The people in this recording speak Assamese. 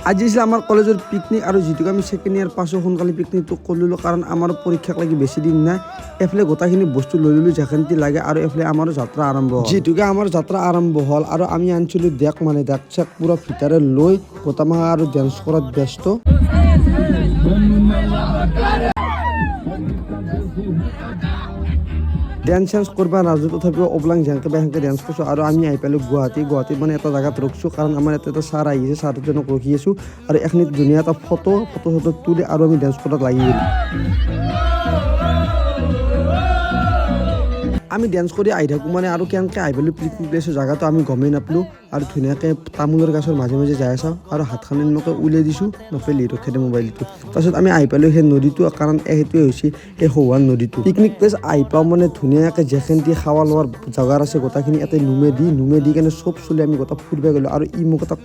আজি আছিল আমাৰ কলেজৰ পিকনিক আৰু যিটোকে আমি ছেকেণ্ড ইয়াৰ পাছত সোনকালে পিকনিকটো কৰিলোঁ কাৰণ আমাৰ পৰীক্ষাক লাগি বেছি দিন নাই এফালে গোটেইখিনি বস্তু লৈ ল'লোঁ যেখানটি লাগে আৰু এফালে আমাৰ যাত্ৰা আৰম্ভ হ'ল যিটোকে আমাৰ যাত্ৰা আৰম্ভ হ'ল আৰু আমি আনিছিলোঁ ডেক চেক পুৰা ভিতৰে লৈ গোটামাহা আৰু ডেন্স কৰাত ব্যস্ত ডেন্স চেন্স করবা নাজো তথাপিও অবলাং ঝেংকে বেংকে ডেন্স করছো আর আমি আহি পালোঁ গুৱাহাটী মানে এটা জায়গাত ৰখছোঁ কাৰণ আমাৰ এটা ছাৰ আহিছে ছাৰজনক ৰখি আছোঁ আৰু এখনি ধুনীয়া এটা ফটো তুলি আৰু আমি ডেন্স কৰাত লাগি গ'লোঁ আমি ডেন্স কৰি আহি থাকোঁ মানে আৰু কেনেকৈ আহি পালোঁ পিকনিক প্লেচৰ জেগাটো আমি গমেই নাপালোঁ আৰু ধুনীয়াকৈ তামোলৰ গছৰ মাজে মাজে যাই চাওঁ আৰু হাতখন এনেকৈ উলিয়াই দিছোঁ নফেলি ৰখে দে মোবাইলটো তাৰপিছত আমি আহি পালোঁ সেই নদীটো কাৰণ সেইটোৱে হৈছে এই সৌৱান নদীটো পিকনিক প্লেচ আহি পাওঁ মানে ধুনীয়াকৈ যেখানটি খাৱা লোৱাৰ জেগাৰ আছে গোটেইখিনি ইয়াতে নুমে দি কেনে চব চলি আমি গোটেই ফুৰিব গ'লোঁ আৰু ই মোক এটা